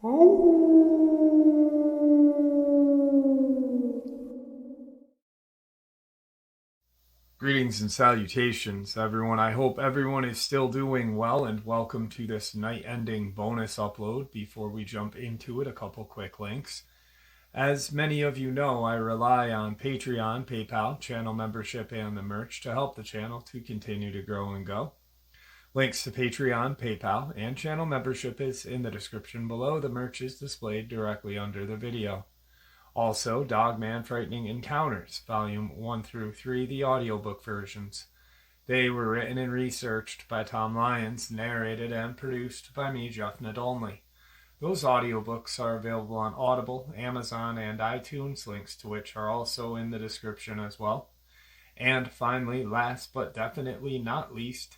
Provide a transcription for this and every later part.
Greetings and salutations, everyone. I hope everyone is still doing well, and welcome to this night-ending bonus upload. Before we jump into it, a couple quick links. As many of you know, I rely on Patreon, PayPal, channel membership, and the merch to help the channel to continue to grow and go. Links to Patreon, PayPal, and channel membership is in the description below. The merch is displayed directly under the video. Also, Dogman Frightening Encounters, Volume 1 through 3, the audiobook versions. They were written and researched by Tom Lyons, narrated and produced by me, Jeff Nadolny. Those audiobooks are available on Audible, Amazon, and iTunes, links to which are also in the description as well. And finally, last but definitely not least,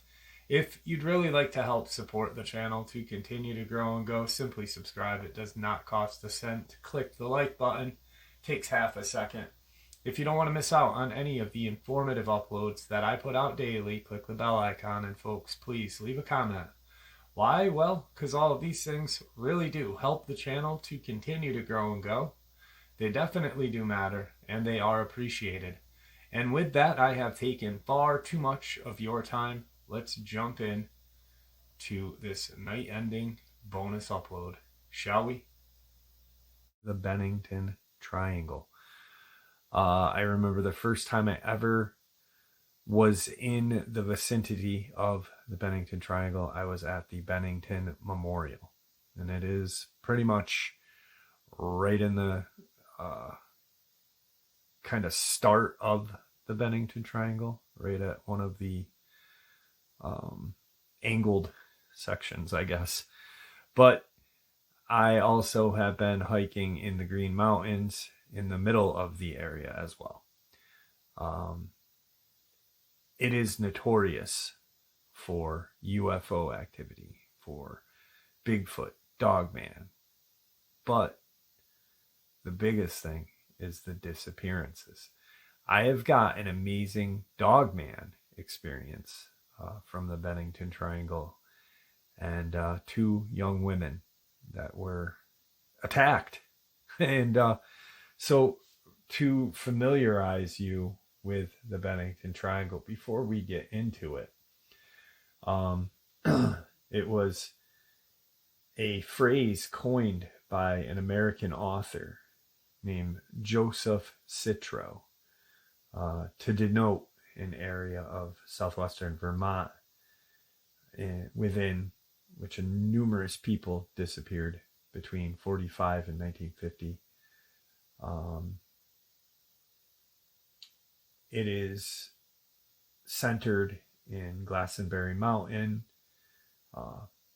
if you'd really like to help support the channel to continue to grow and go, simply subscribe. It does not cost a cent. Click the like button. Takes half a second. If you don't want to miss out on any of the informative uploads that I put out daily, click the bell icon, and folks, please leave a comment. Why? Well, because all of these things really do help the channel to continue to grow and go. They definitely do matter, and they are appreciated. And with that, I have taken far too much of your time. Let's jump in to this night-ending bonus upload, shall we? The Bennington Triangle. I remember the first time I ever was in the vicinity of the Bennington Triangle, I was at the Bennington Memorial. And it is pretty much right in the kind of start of the Bennington Triangle, right at one of the angled sections, I guess. But I also have been hiking in the Green Mountains in the middle of the area as well. It is notorious for UFO activity, for Bigfoot, Dogman. But the biggest thing is the disappearances. I have got an amazing Dogman experience from the Bennington Triangle, and two young women that were attacked. And so to familiarize you with the Bennington Triangle before we get into it, it was a phrase coined by an American author named Joseph Citro to denote an area of southwestern Vermont within which numerous people disappeared between 45 and 1950. It is centered in Glastonbury Mountain,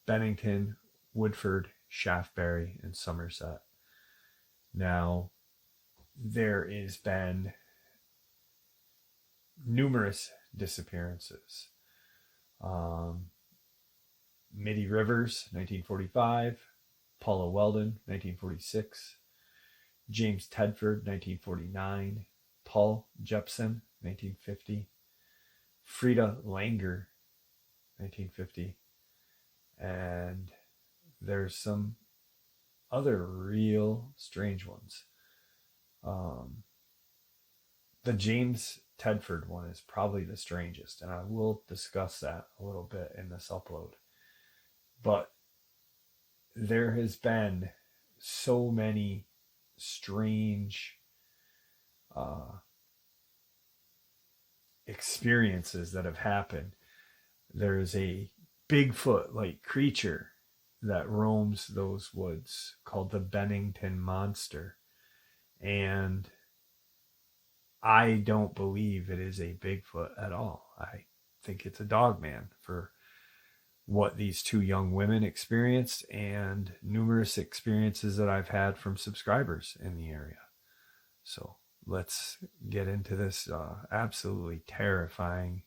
Bennington, Woodford, Shaftesbury, and Somerset. Now, there has been numerous disappearances. Mitty Rivers, 1945, Paula Weldon, 1946, James Tedford, 1949, Paul Jepson, 1950, Freda Langer, 1950, and there's some other real strange ones. The James Tedford one is probably the strangest, and I will discuss that a little bit in this upload. But there has been so many strange experiences that have happened. There's a Bigfoot-like creature that roams those woods called the Bennington Monster. And I don't believe it is a Bigfoot at all. I think it's a Dogman for what these two young women experienced and numerous experiences that I've had from subscribers in the area. So let's get into this absolutely terrifying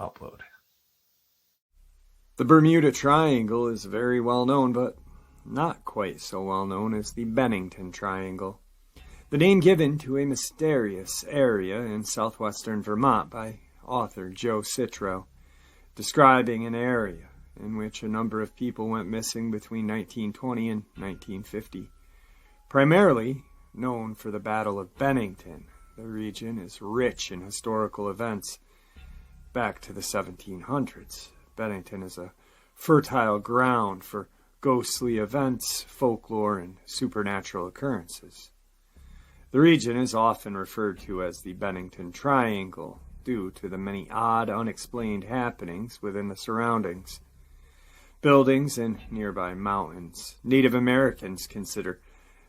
upload. The Bermuda Triangle is very well known, but not quite so well known as the Bennington Triangle. The name given to a mysterious area in southwestern Vermont by author Joe Citro, describing an area in which a number of people went missing between 1920 and 1950. Primarily known for the Battle of Bennington, the region is rich in historical events back to the 1700s. Bennington is a fertile ground for ghostly events, folklore, and supernatural occurrences. The region is often referred to as the Bennington Triangle due to the many odd, unexplained happenings within the surroundings. Buildings and nearby mountains. Native Americans consider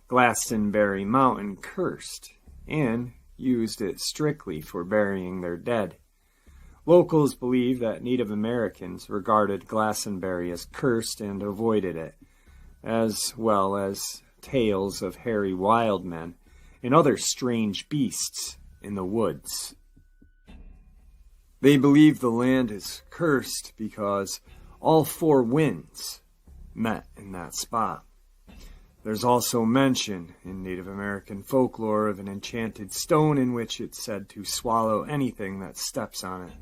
Glastonbury Mountain cursed and used it strictly for burying their dead. Locals believe that Native Americans regarded Glastonbury as cursed and avoided it, as well as tales of hairy wild men and other strange beasts in the woods. They believe the land is cursed because all four winds met in that spot. There's also mention in Native American folklore of an enchanted stone in which it's said to swallow anything that steps on it.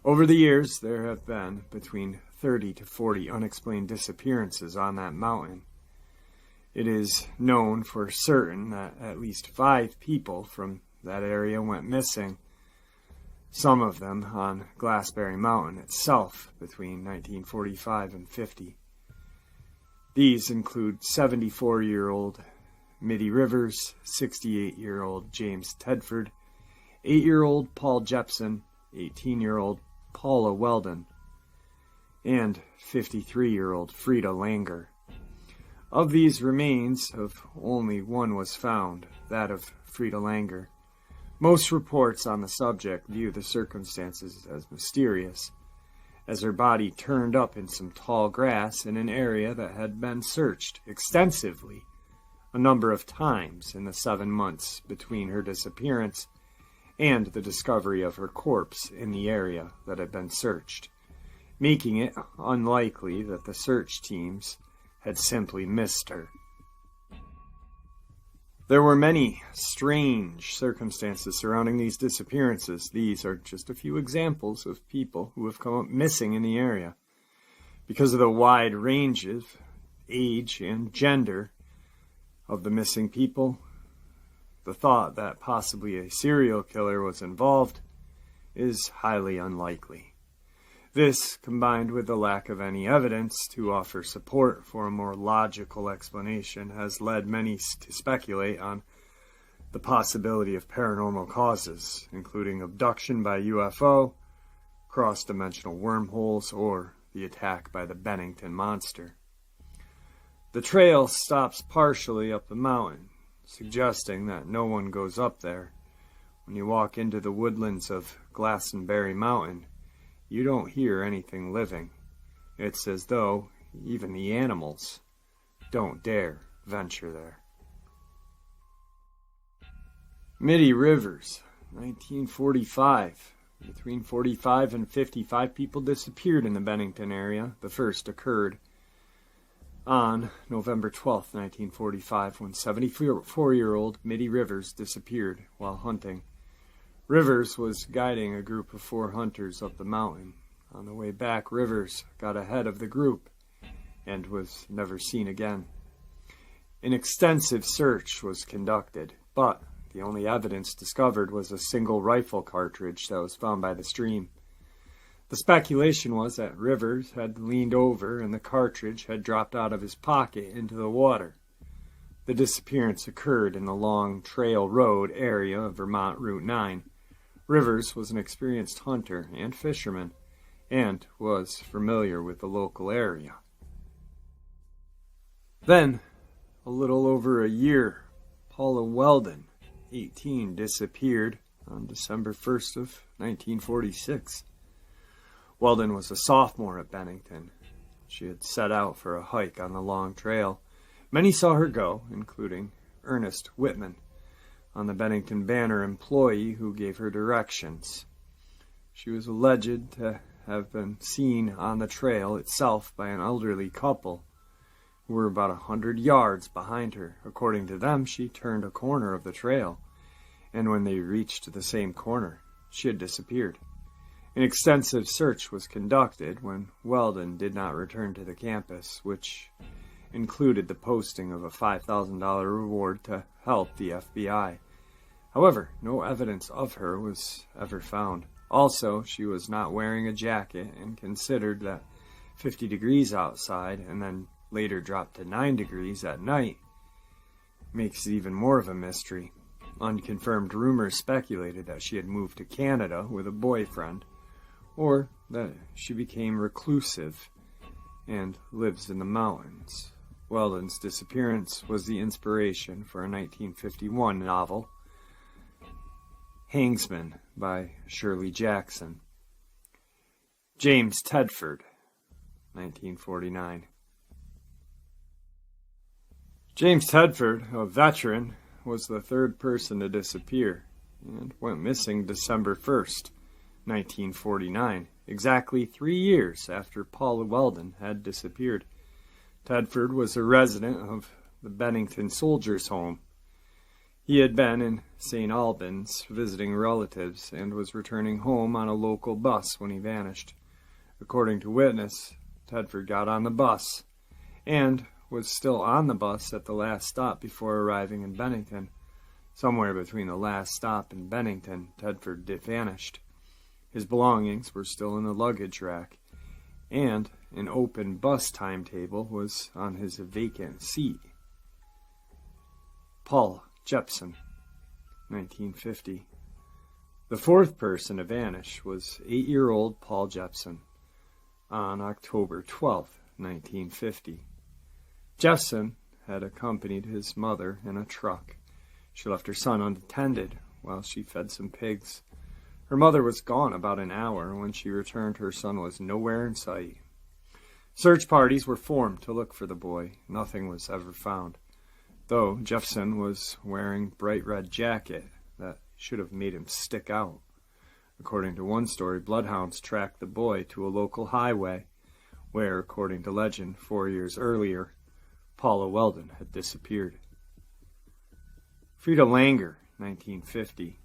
Over the years, there have been between 30 to 40 unexplained disappearances on that mountain. It is known for certain that at least 5 people from that area went missing, some of them on Glastonbury Mountain itself between 1945 and 50. These include 74-year-old Mitty Rivers, 68-year-old James Tedford, 8-year-old Paul Jepson, 18-year-old Paula Weldon, and 53-year-old Freda Langer. Of these remains, only one was found, that of Freda Langer. Most reports on the subject view the circumstances as mysterious, as her body turned up in some tall grass in an area that had been searched extensively a number of times in the 7 months between her disappearance and the discovery of her corpse in the area that had been searched, making it unlikely that the search teams had simply missed her. There were many strange circumstances surrounding these disappearances. These are just a few examples of people who have come up missing in the area. Because of the wide range of age and gender of the missing people, the thought that possibly a serial killer was involved is highly unlikely. This, combined with the lack of any evidence to offer support for a more logical explanation, has led many to speculate on the possibility of paranormal causes, including abduction by UFO, cross-dimensional wormholes, or the attack by the Bennington monster. The trail stops partially up the mountain, suggesting that no one goes up there. When you walk into the woodlands of Glastonbury Mountain, you don't hear anything living. It's as though even the animals don't dare venture there. Mitty Rivers, 1945. Between 45 and 55 people disappeared in the Bennington area. The first occurred on November 12, 1945, when 74-year-old Mitty Rivers disappeared while hunting. Rivers was guiding a group of 4 hunters up the mountain. On the way back, Rivers got ahead of the group and was never seen again. An extensive search was conducted, but the only evidence discovered was a single rifle cartridge that was found by the stream. The speculation was that Rivers had leaned over and the cartridge had dropped out of his pocket into the water. The disappearance occurred in the Long Trail Road area of Vermont Route 9. Rivers was an experienced hunter and fisherman and was familiar with the local area. Then, a little over a year, Paula Weldon, 18, disappeared on December 1st of 1946. Weldon was a sophomore at Bennington. She had set out for a hike on the Long Trail. Many saw her go, including Ernest Whitman, on the Bennington Banner employee who gave her directions. She was alleged to have been seen on the trail itself by an elderly couple who were about 100 yards behind her. According to them, she turned a corner of the trail, and when they reached the same corner, she had disappeared. An extensive search was conducted when Weldon did not return to the campus, which included the posting of a $5,000 reward to help the FBI. However, no evidence of her was ever found. Also, she was not wearing a jacket and considered that 50 degrees outside and then later dropped to 9 degrees at night makes it even more of a mystery. Unconfirmed rumors speculated that she had moved to Canada with a boyfriend, or that she became reclusive and lives in the mountains. Weldon's disappearance was the inspiration for a 1951 novel, Hangsman, by Shirley Jackson. James Tedford, 1949. James Tedford, a veteran, was the third person to disappear and went missing December 1st, 1949, exactly 3 years after Paula Weldon had disappeared. Tedford was a resident of the Bennington Soldiers' Home. He had been in St. Albans visiting relatives and was returning home on a local bus when he vanished. According to witness, Tedford got on the bus and was still on the bus at the last stop before arriving in Bennington. Somewhere between the last stop and Bennington, Tedford vanished. His belongings were still in the luggage rack, and an open bus timetable was on his vacant seat. Paul Jepson, 1950. The fourth person to vanish was 8-year-old Paul Jepson on October 12, 1950. Jepson had accompanied his mother in a truck. She left her son unattended while she fed some pigs. Her mother was gone about an hour. When she returned, her son was nowhere in sight. Search parties were formed to look for the boy. Nothing was ever found, though Jepson was wearing bright red jacket that should have made him stick out. According to one story, bloodhounds tracked the boy to a local highway where, according to legend, 4 years earlier, Paula Weldon had disappeared. Freda Langer, 1950.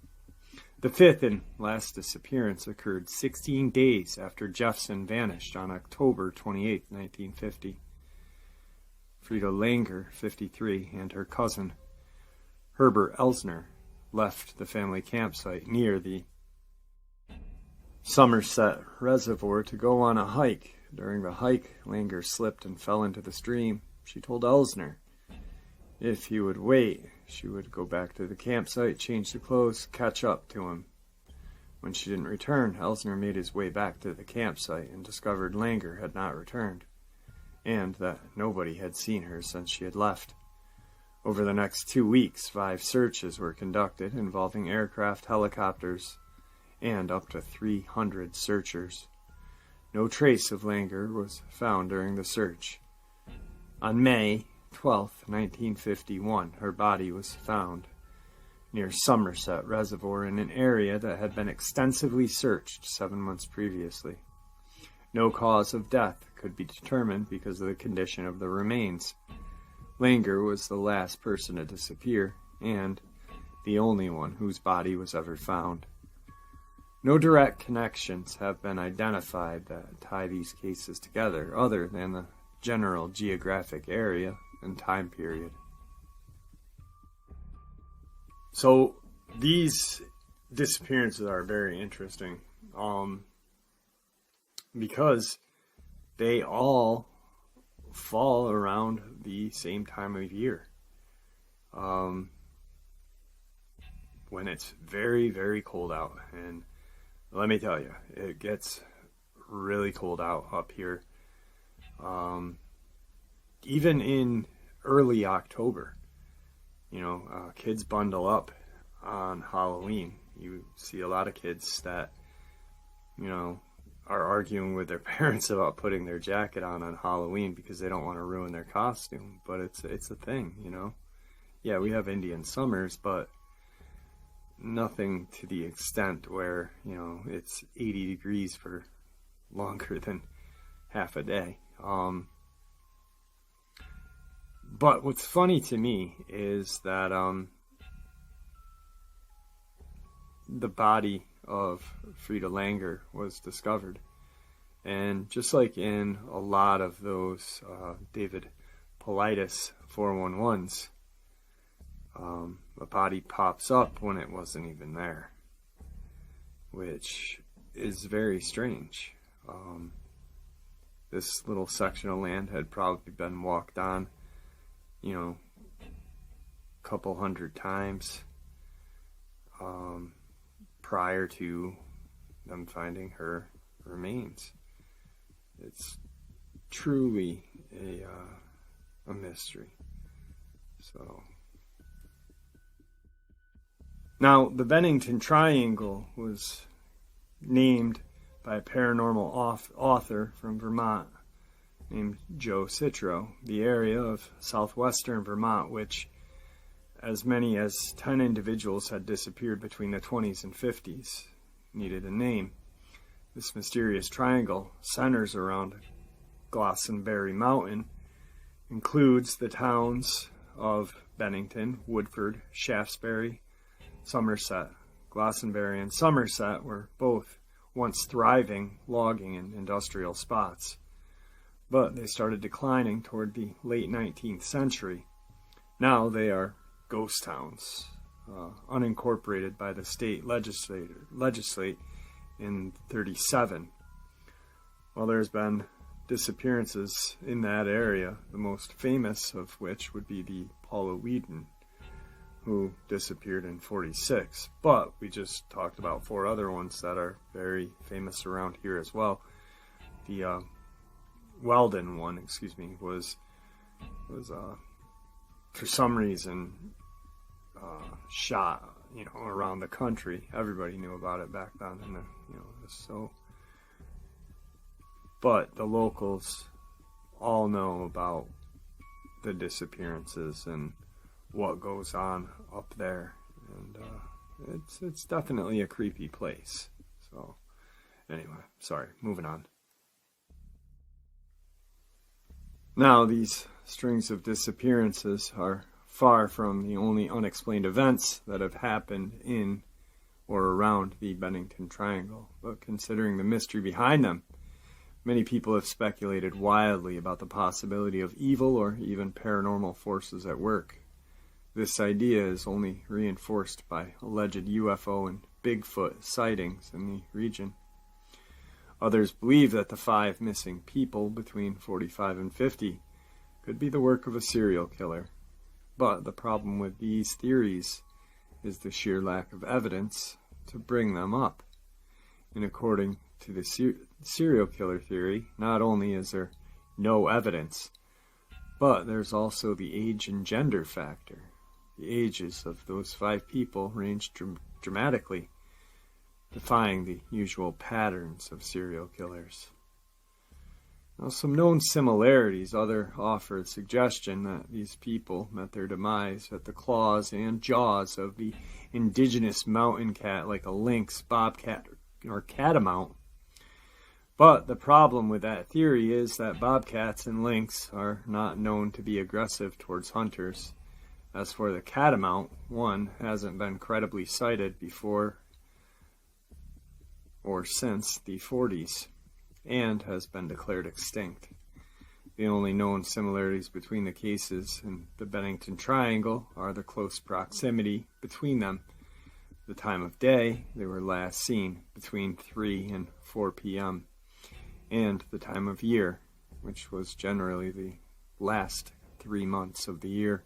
The fifth and last disappearance occurred 16 days after Jepson vanished on October 28, 1950. Freda Langer, 53, and her cousin, Herbert Elsner, left the family campsite near the Somerset Reservoir to go on a hike. During the hike, Langer slipped and fell into the stream. She told Elsner if he would wait, she would go back to the campsite, change the clothes, catch up to him. When she didn't return, Elsner made his way back to the campsite and discovered Langer had not returned, and that nobody had seen her since she had left. Over the next 2 weeks, 5 searches were conducted involving aircraft, helicopters, and up to 300 searchers. No trace of Langer was found during the search. On May 12, 1951, her body was found near Somerset Reservoir in an area that had been extensively searched 7 months previously. No cause of death could be determined because of the condition of the remains. Langer was the last person to disappear, and the only one whose body was ever found. No direct connections have been identified that tie these cases together other than the general geographic area and time period. So these disappearances are very interesting because they all fall around the same time of year, when it's very, very cold out. And let me tell you, it gets really cold out up here. Even in early October, kids bundle up on Halloween. You see a lot of kids that, are arguing with their parents about putting their jacket on Halloween because they don't want to ruin their costume. But it's a thing, Yeah, we have Indian summers, but nothing to the extent where, it's 80 degrees for longer than half a day. But what's funny to me is that the body of Freda Langer was discovered. And just like in a lot of those David Paulides 411'S, a body pops up when it wasn't even there, which is very strange. This little section of land had probably been walked on, a couple hundred times prior to them finding her remains. It's truly a mystery. So now the Bennington Triangle was named by a paranormal author from Vermont named Joe Citro, the area of southwestern Vermont, which as many as 10 individuals had disappeared between the 20s and 50s, needed a name. This mysterious triangle centers around Glastonbury Mountain, includes the towns of Bennington, Woodford, Shaftesbury, Somerset. Glastonbury and Somerset were both once thriving logging and industrial spots, but they started declining toward the late 19th century. Now they are ghost towns, unincorporated by the state legislate in 1937. Well, there's been disappearances in that area, the most famous of which would be the Paula Whedon, who disappeared in 1946. But we just talked about 4 other ones that are very famous around here as well. The Weldon one, was for some reason shot, around the country. Everybody knew about it back then, and but the locals all know about the disappearances and what goes on up there, and it's definitely a creepy place. So anyway, sorry, moving on. Now, these strings of disappearances are far from the only unexplained events that have happened in or around the Bennington Triangle, but considering the mystery behind them, many people have speculated wildly about the possibility of evil or even paranormal forces at work. This idea is only reinforced by alleged UFO and Bigfoot sightings in the region. Others believe that the 5 missing people between 45 and 50 could be the work of a serial killer. But the problem with these theories is the sheer lack of evidence to bring them up. And according to the serial killer theory, not only is there no evidence, but there's also the age and gender factor. The ages of those 5 people range dramatically, defying the usual patterns of serial killers. Now, some known similarities offer the suggestion that these people met their demise at the claws and jaws of the indigenous mountain cat, like a lynx, bobcat, or catamount. But the problem with that theory is that bobcats and lynx are not known to be aggressive towards hunters. As for the catamount, one hasn't been credibly sighted before or since the 40s, and has been declared extinct. The only known similarities between the cases in the Bennington Triangle are the close proximity between them. The time of day they were last seen, between 3 and 4 p.m., and the time of year, which was generally the last 3 months of the year.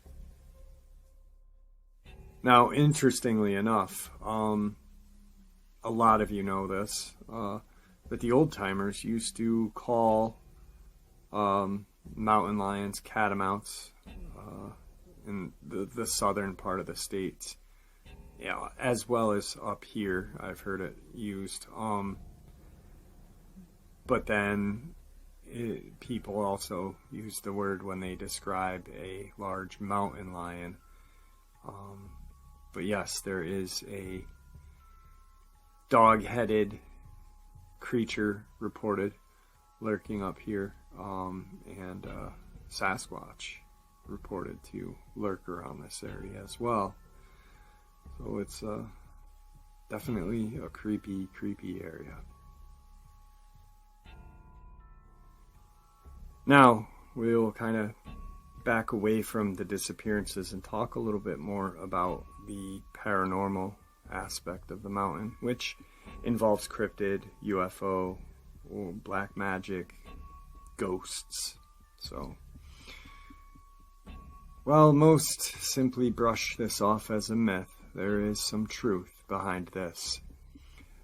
Now, interestingly enough, a lot of you know this, but the old-timers used to call mountain lions catamounts in the southern part of the states, as well as up here. I've heard it used. But then people also use the word when they describe a large mountain lion. But yes, there is a dog-headed creature reported lurking up here, and Sasquatch reported to lurk around this area as well. So it's Definitely a creepy, creepy area. Now, we'll kind of back away from the disappearances and talk a little bit more about the paranormal aspect of the mountain, which involves cryptid, UFO, black magic, ghosts. So, while most simply brush this off as a myth, there is some truth behind this.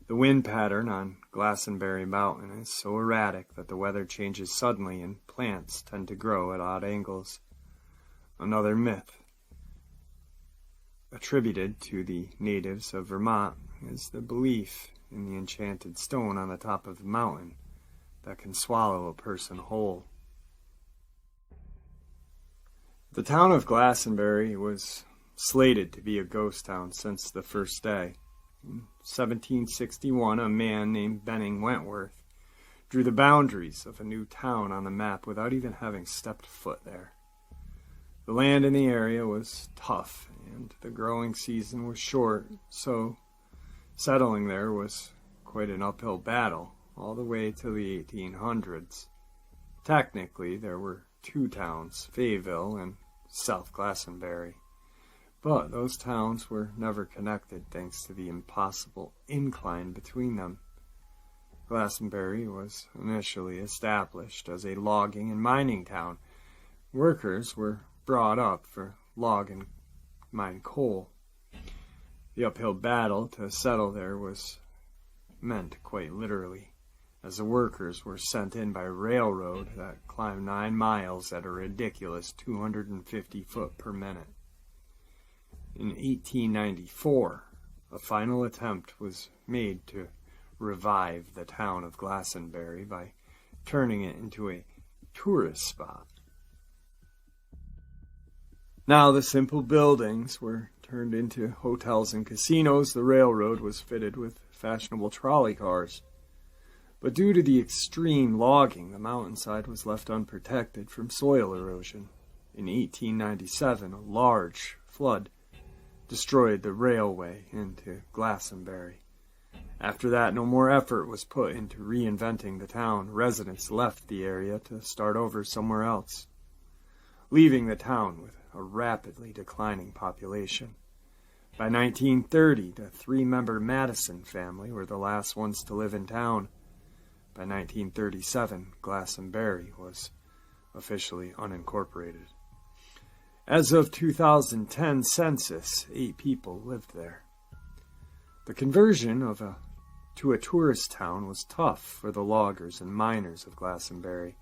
The wind pattern on Glastonbury Mountain is so erratic that the weather changes suddenly and plants tend to grow at odd angles. Another myth attributed to the natives of Vermont is the belief in the enchanted stone on the top of the mountain that can swallow a person whole. The town of Glastonbury was slated to be a ghost town since the first day. In 1761, a man named Bennington drew the boundaries of a new town on the map without even having stepped foot there. The land in the area was tough, and the growing season was short, so settling there was quite an uphill battle, all the way to the 1800s. Technically, there were two towns, Fayetteville and South Glastonbury, but those towns were never connected thanks to the impossible incline between them. Glastonbury was initially established as a logging and mining town. Workers were brought up for log and mine coal. The uphill battle to settle there was meant quite literally, as the workers were sent in by railroad that climbed 9 miles at a ridiculous 250 foot per minute. In 1894, a final attempt was made to revive the town of Glastonbury by turning it into a tourist spot. Now the simple buildings were turned into hotels and casinos. The railroad was fitted with fashionable trolley cars. But due to the extreme logging, the mountainside was left unprotected from soil erosion. In 1897, a large flood destroyed the railway into Glastonbury. After that, no more effort was put into reinventing the town. Residents left the area to start over somewhere else, leaving the town with a rapidly declining population. By 1930, the 3-member Madison family were the last ones to live in town. By 1937, Glastonbury was officially unincorporated. As of 2010 census, 8 people lived there. The conversion to a tourist town was tough for the loggers and miners of Glastonbury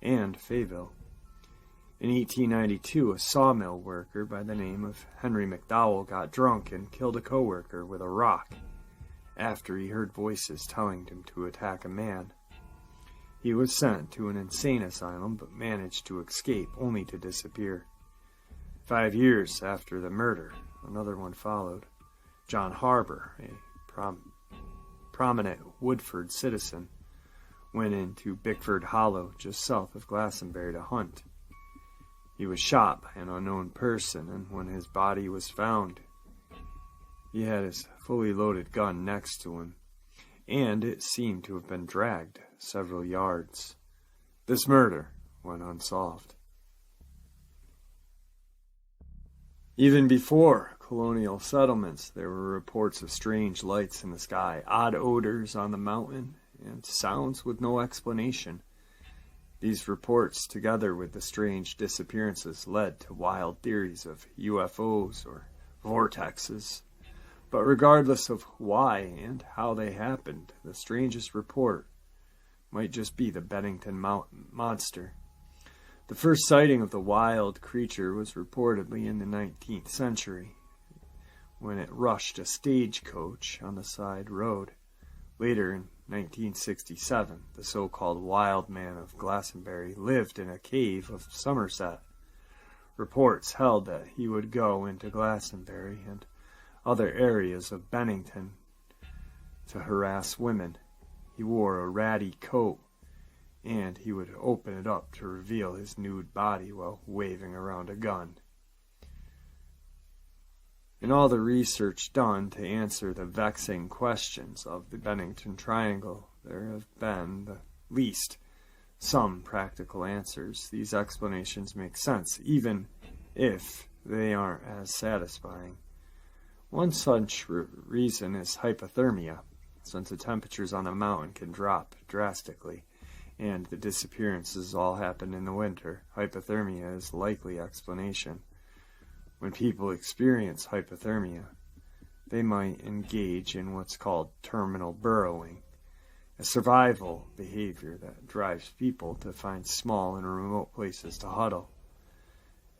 and Fayetteville. In 1892, a sawmill worker by the name of Henry McDowell got drunk and killed a coworker with a rock after he heard voices telling him to attack a man. He was sent to an insane asylum but managed to escape only to disappear. 5 years after the murder, another one followed. John Harbour, a prominent Woodford citizen, went into Bickford Hollow just south of Glastonbury to hunt. He was shot by an unknown person, and when his body was found, he had his fully loaded gun next to him, and it seemed to have been dragged several yards. This murder went unsolved. Even before colonial settlements, there were reports of strange lights in the sky, odd odors on the mountain, and sounds with no explanation. These reports, together with the strange disappearances, led to wild theories of UFOs or vortexes. But regardless of why and how they happened, the strangest report might just be the Bennington monster. The first sighting of the wild creature was reportedly in the 19th century, when it rushed a stagecoach on the side road. Later, in 1967, the so-called Wild Man of Glastonbury lived in a cave of Somerset. Reports held that he would go into Glastonbury and other areas of Bennington to harass women. He wore a ratty coat, and he would open it up to reveal his nude body while waving around a gun. In all the research done to answer the vexing questions of the Bennington Triangle, there have been the least some practical answers. These explanations make sense, even if they aren't as satisfying. One such reason is hypothermia, since the temperatures on a mountain can drop drastically, and the disappearances all happen in the winter. Hypothermia is a likely explanation. When people experience hypothermia, they might engage in what's called terminal burrowing, a survival behavior that drives people to find small and remote places to huddle.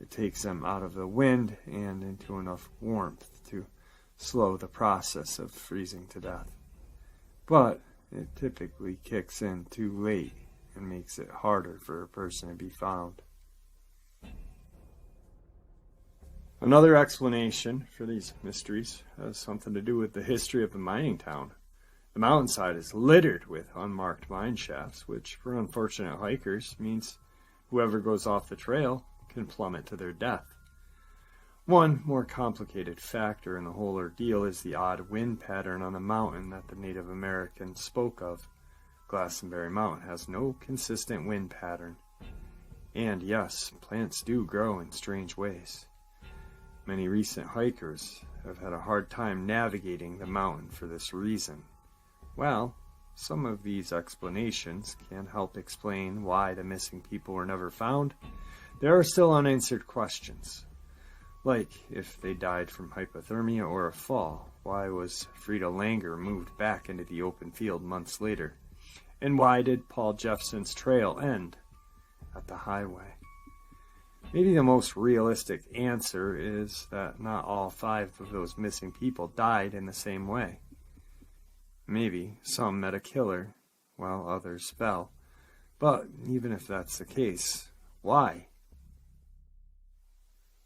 It takes them out of the wind and into enough warmth to slow the process of freezing to death. But it typically kicks in too late and makes it harder for a person to be found. Another explanation for these mysteries has something to do with the history of the mining town. The mountainside is littered with unmarked mine shafts, which for unfortunate hikers means whoever goes off the trail can plummet to their death. One more complicated factor in the whole ordeal is the odd wind pattern on the mountain that the Native Americans spoke of. Glastonbury Mountain has no consistent wind pattern. And yes, plants do grow in strange ways. Many recent hikers have had a hard time navigating the mountain for this reason. Well, some of these explanations can help explain why the missing people were never found. There are still unanswered questions, like if they died from hypothermia or a fall. Why was Freda Langer moved back into the open field months later? And why did Paul Jeffson's trail end at the highway? Maybe the most realistic answer is that not all 5 of those missing people died in the same way. Maybe some met a killer while others fell. But even if that's the case, why?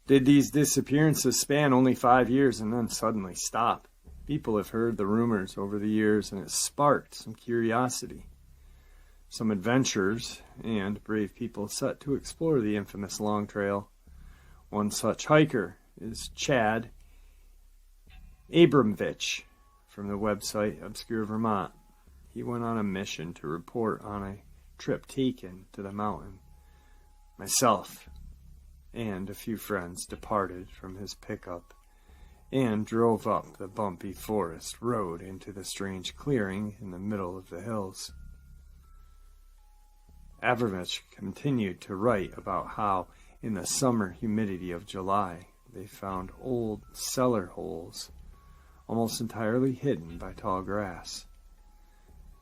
Did these disappearances span only 5 years and then suddenly stop? People have heard the rumors over the years, and it sparked some curiosity. Some adventurers and brave people set to explore the infamous Long Trail. One such hiker is Chad Abramvich from the website Obscure Vermont. He went on a mission to report on a trip taken to the mountain. Myself and a few friends departed from his pickup and drove up the bumpy forest road into the strange clearing in the middle of the hills. Abramvich continued to write about how, in the summer humidity of July, they found old cellar holes, almost entirely hidden by tall grass.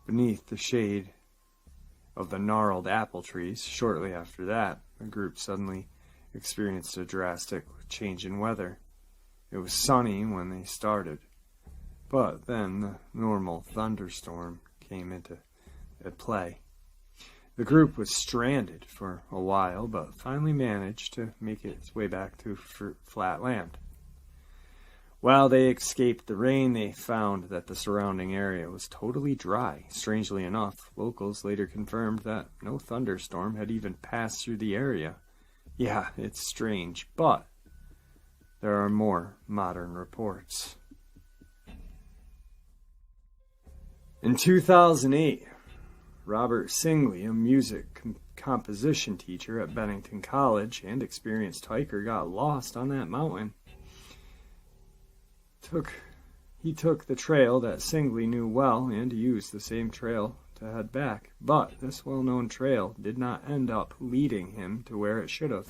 Beneath the shade of the gnarled apple trees, shortly after that, the group suddenly experienced a drastic change in weather. It was sunny when they started, but then the normal thunderstorm came into play. The group was stranded for a while, but finally managed to make its way back to flat land. While they escaped the rain, they found that the surrounding area was totally dry. Strangely enough, locals later confirmed that no thunderstorm had even passed through the area. Yeah, it's strange, but there are more modern reports. In 2008, Robert Singley, a music composition teacher at Bennington College and experienced hiker, got lost on that mountain. He took the trail that Singley knew well and used the same trail to head back, but this well-known trail did not end up leading him to where it should have.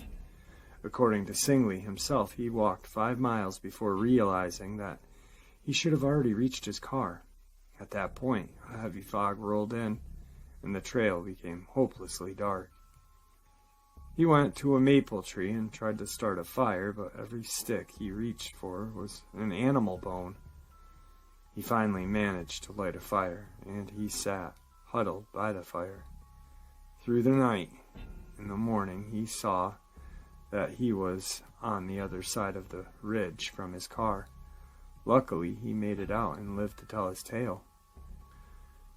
According to Singley himself, he walked 5 miles before realizing that he should have already reached his car. At that point, a heavy fog rolled in, and the trail became hopelessly dark. He went to a maple tree and tried to start a fire, but every stick he reached for was an animal bone. He finally managed to light a fire, and he sat, huddled by the fire. Through the night, in the morning, he saw that he was on the other side of the ridge from his car. Luckily, he made it out and lived to tell his tale.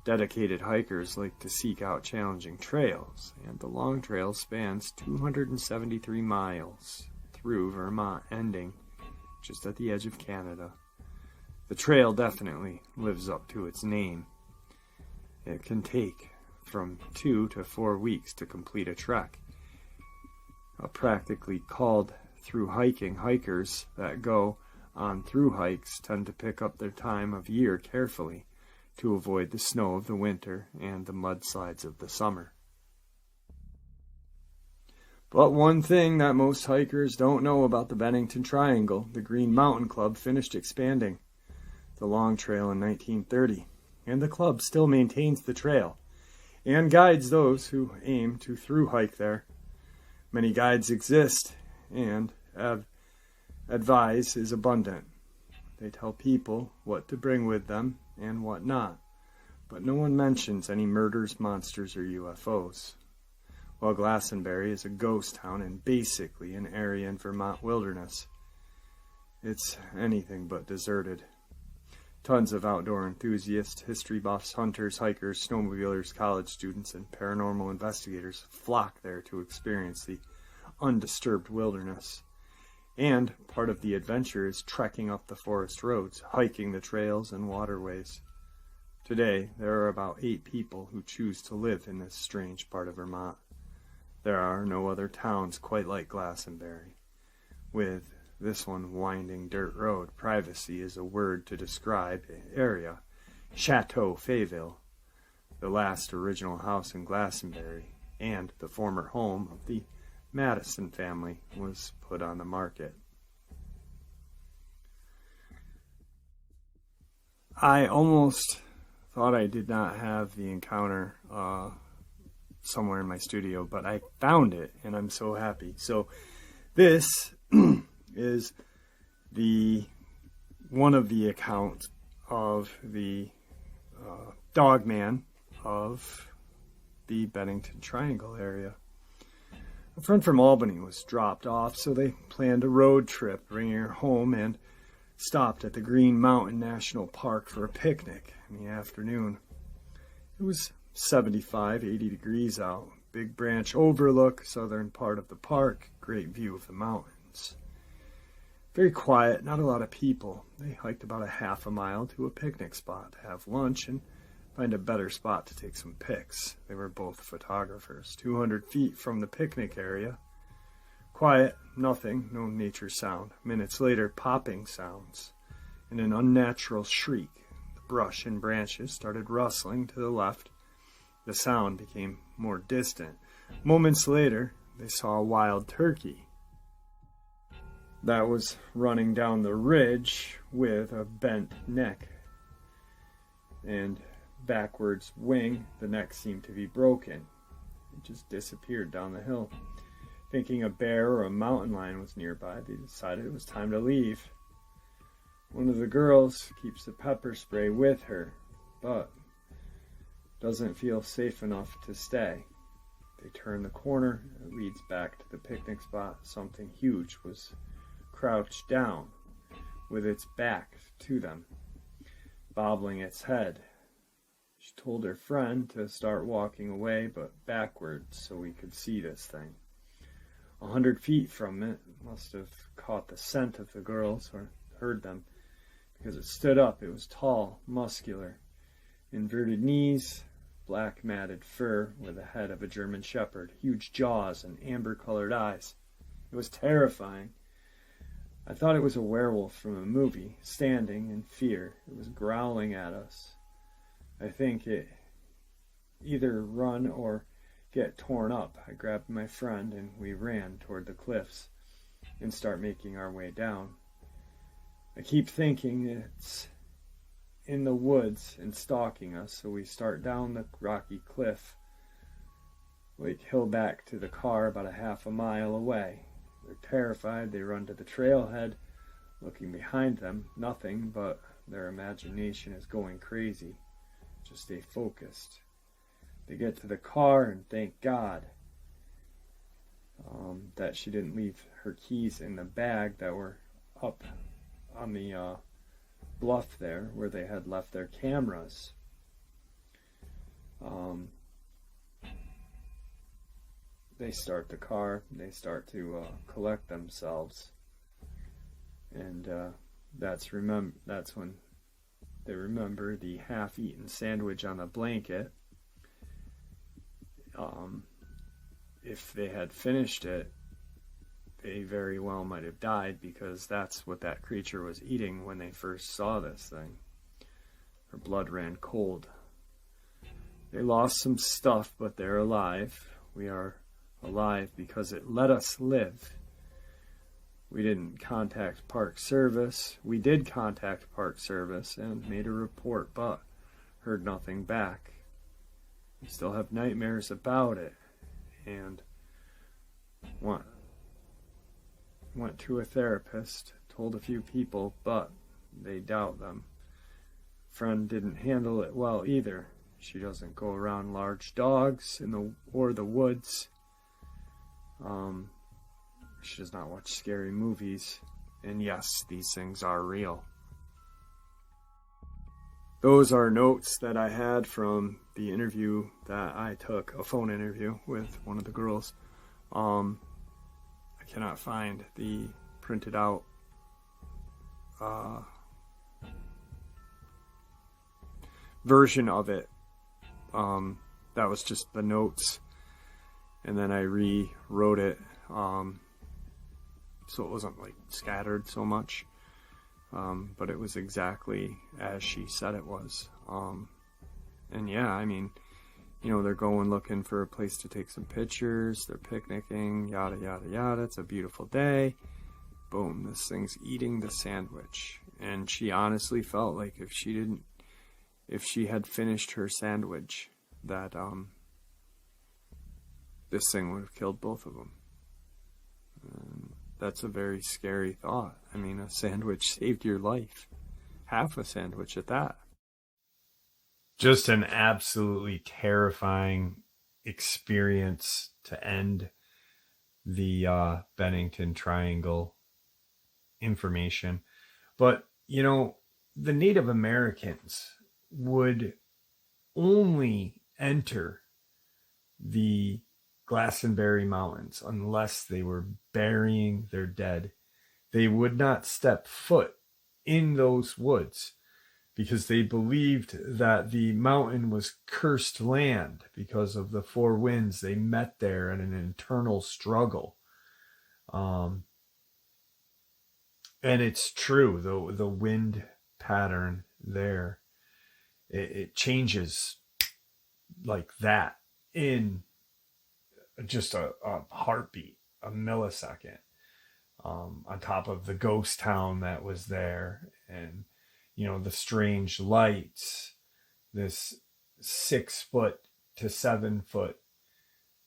Dedicated hikers like to seek out challenging trails, and the Long Trail spans 273 miles through Vermont, ending just at the edge of Canada. The trail definitely lives up to its name. It can take from 2 to 4 weeks to complete a trek. Practically called through hiking, hikers that go on through hikes tend to pick up their time of year carefully to avoid the snow of the winter and the mudslides of the summer. But one thing that most hikers don't know about the Bennington Triangle, the Green Mountain Club finished expanding the Long Trail in 1930, and the club still maintains the trail and guides those who aim to through hike there. Many guides exist, and advice is abundant. They tell people what to bring with them and what not, but no one mentions any murders, monsters, or UFOs. While Glastonbury is a ghost town and basically an area in Vermont wilderness, it's anything but deserted. Tons of outdoor enthusiasts, history buffs, hunters, hikers, snowmobilers, college students, and paranormal investigators flock there to experience the undisturbed wilderness. And part of the adventure is trekking up the forest roads, hiking the trails and waterways. Today, there are about 8 people who choose to live in this strange part of Vermont. There are no other towns quite like Glastonbury. With this one winding dirt road, privacy is a word to describe the area. Chateau Fayville, the last original house in Glastonbury, and the former home of the Madison family, was put on the market. I almost thought I did not have the encounter somewhere in my studio, but I found it, and I'm so happy. So this is one of the accounts of the Dogman of the Bennington Triangle area. A friend from Albany was dropped off, so they planned a road trip, bringing her home, and stopped at the Green Mountain National Park for a picnic in the afternoon. It was 75, 80 degrees out. Big branch overlook, southern part of the park, great view of the mountains. Very quiet, not a lot of people. They hiked about a half a mile to a picnic spot to have lunch and find a better spot to take some pics. They were both photographers. 200 feet from the picnic area. Quiet, nothing, no nature sound. Minutes later, popping sounds and an unnatural shriek. The brush and branches started rustling to the left. The sound became more distant. Moments later, they saw a wild turkey that was running down the ridge with a bent neck and backwards wing. The neck seemed to be broken. It just disappeared down the hill. Thinking a bear or a mountain lion was nearby, they decided it was time to leave. One of the girls keeps the pepper spray with her, but doesn't feel safe enough to stay. They turn the corner. It leads back to the picnic spot. Something huge was crouched down with its back to them, bobbling its head. She told her friend to start walking away, but backwards so we could see this thing. 100 feet from it, must have caught the scent of the girls or heard them, because it stood up. It was tall, muscular, inverted knees, black matted fur with the head of a German shepherd, huge jaws and amber-colored eyes. It was terrifying. I thought it was a werewolf from a movie, standing in fear. It was growling at us. I think it either run or get torn up. I grabbed my friend and we ran toward the cliffs and start making our way down. I keep thinking it's in the woods and stalking us, so we start down the rocky cliff, like hill back to the car about a half a mile away. They're terrified. They run to the trailhead, looking behind them. Nothing, but their imagination is going crazy. Just stay focused. They get to the car and thank God that she didn't leave her keys in the bag that were up on the bluff there where they had left their cameras. They start the car. They start to collect themselves. And that's when they remember the half-eaten sandwich on the blanket. If they had finished it, they very well might have died, because that's what that creature was eating when they first saw this thing. Her blood ran cold. They lost some stuff, but they're alive. We are alive because it let us live. We didn't contact Park Service. We did contact Park Service and made a report, but heard nothing back. We still have nightmares about it, and went to a therapist, told a few people, but they doubt them. Friend didn't handle it well either. She doesn't go around large dogs or the woods. She does not watch scary movies. And yes, these things are real. Those are notes that I had from the interview that I took, a phone interview with one of the girls. I cannot find the printed out version of it. That was just the notes, and then I rewrote it, so it wasn't like scattered so much, but it was exactly as she said it was. And yeah, I mean, you know, they're going looking for a place to take some pictures, they're picnicking, yada yada yada, it's a beautiful day. Boom, this thing's eating the sandwich. And she honestly felt like if she had finished her sandwich, that this thing would have killed both of them. That's a very scary thought. I mean, a sandwich saved your life. Half a sandwich at that. Just an absolutely terrifying experience to end the Bennington Triangle information. But, you know, the Native Americans would only enter the Glastonbury Mountains unless they were burying their dead. They would not step foot in those woods because they believed that the mountain was cursed land because of the four winds they met there in an internal struggle. And it's true, though, the wind pattern there, it changes like that in just a heartbeat, a millisecond, on top of the ghost town that was there, and, you know, the strange lights, this 6 foot to 7 foot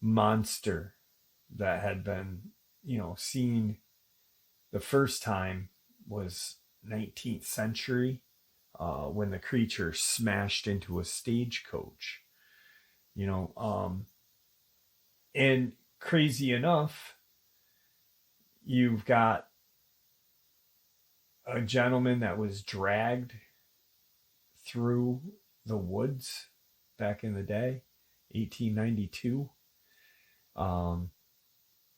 monster that had been, you know, seen the first time was 19th century, when the creature smashed into a stagecoach, you know, and crazy enough, you've got a gentleman that was dragged through the woods back in the day, 1892,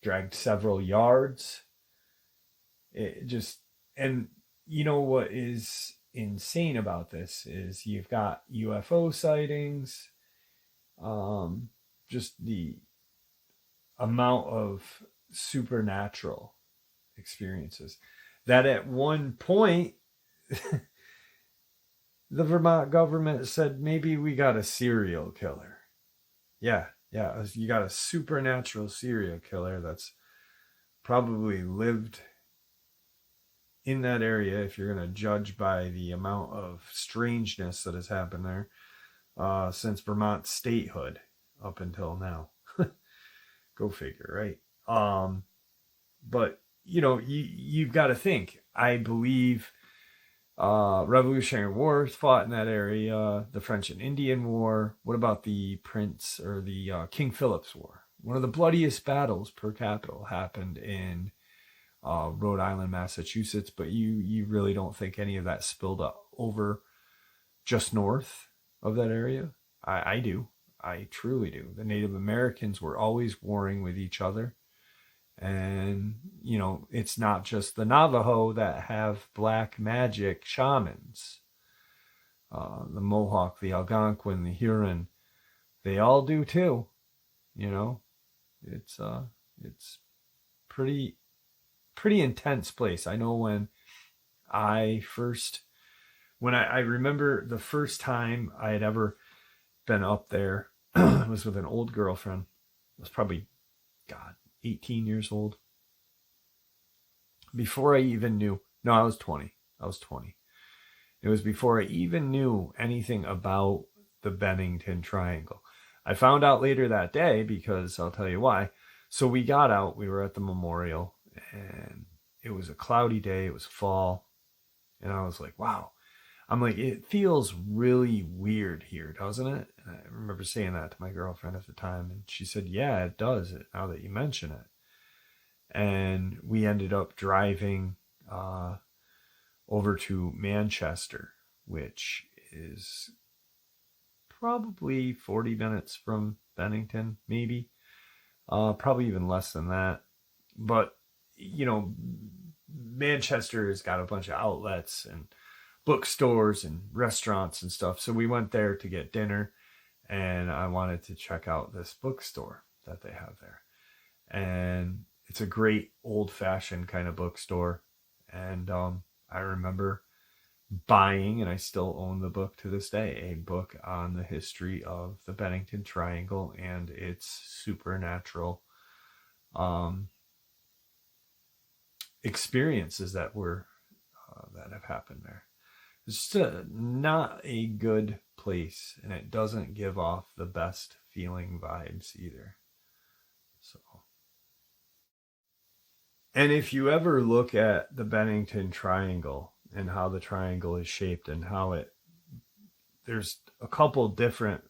dragged several yards. It just, and you know what is insane about this is you've got UFO sightings, just the amount of supernatural experiences that at one point the Vermont government said maybe we got a serial killer. Yeah, you got a supernatural serial killer that's probably lived in that area, if you're going to judge by the amount of strangeness that has happened there since Vermont's statehood up until now. Go figure, right? But, you know, you've got to think. I believe Revolutionary Wars fought in that area, the French and Indian War. What about the Prince or the King Philip's War? One of the bloodiest battles per capita happened in Rhode Island, Massachusetts, but you really don't think any of that spilled up over just north of that area? I do. I truly do. The Native Americans were always warring with each other, And, you know, it's not just the Navajo that have black magic shamans. The Mohawk, the Algonquin, the Huron, they all do too. You know, it's pretty intense place. I know when I remember the first time I had ever been up there was with an old girlfriend. I was probably, 18 years old. Before I even knew, no, I was 20. It was before I even knew anything about the Bennington Triangle. I found out later that day because I'll tell you why. So we got out, we were at the memorial, and it was a cloudy day, it was fall, and I was like, wow. I'm like, it feels really weird here, doesn't it? And I remember saying that to my girlfriend at the time, and she said, yeah, it does, now that you mention it. And we ended up driving over to Manchester, which is probably 40 minutes from Bennington, maybe. Probably even less than that. But, you know, Manchester has got a bunch of outlets and bookstores and restaurants and stuff. So we went there to get dinner, and I wanted to check out this bookstore that they have there. And it's a great old-fashioned kind of bookstore. And I remember buying, and I still own the book to this day, a book on the history of the Bennington Triangle and its supernatural experiences that have happened there. It's just not a good place, and it doesn't give off the best feeling vibes either. So, and if you ever look at the Bennington Triangle and how the triangle is shaped and how there's a couple different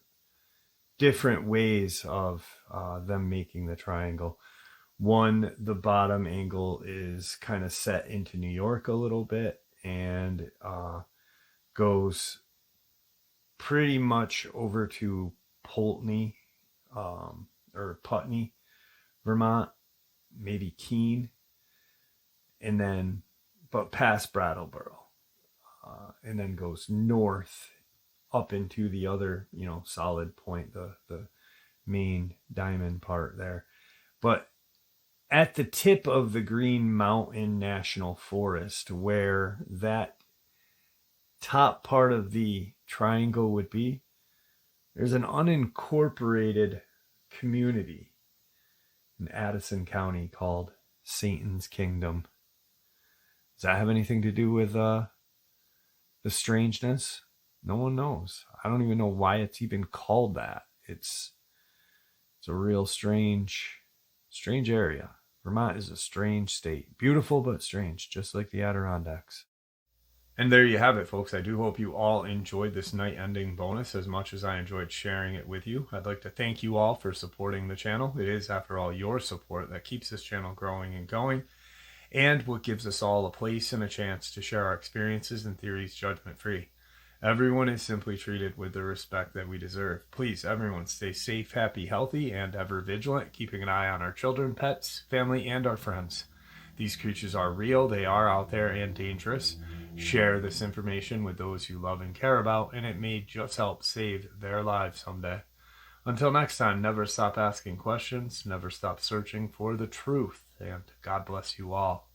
ways of them making the triangle. One, the bottom angle is kind of set into New York a little bit and goes pretty much over to Pulteney or Putney, Vermont, maybe Keene, and then but past Brattleboro, and then goes north up into the other, you know, solid point, the main diamond part there. But at the tip of the Green Mountain National Forest, where that top part of the triangle would be, there's an unincorporated community in Addison County called Satan's Kingdom. Does that have anything to do with the strangeness? No one knows. I don't even know why it's even called that. It's a real strange area. Vermont is a strange state. Beautiful, but strange, just like the Adirondacks. And there you have it, folks. I do hope you all enjoyed this night ending bonus as much as I enjoyed sharing it with you. I'd like to thank you all for supporting the channel. It is, after all, your support that keeps this channel growing and going, and what gives us all a place and a chance to share our experiences and theories judgment-free. Everyone is simply treated with the respect that we deserve. Please, everyone, stay safe, happy, healthy, and ever vigilant, keeping an eye on our children, pets, family, and our friends. These creatures are real, they are out there and dangerous. Share this information with those you love and care about, and it may just help save their lives someday. Until next time, never stop asking questions, never stop searching for the truth, and God bless you all.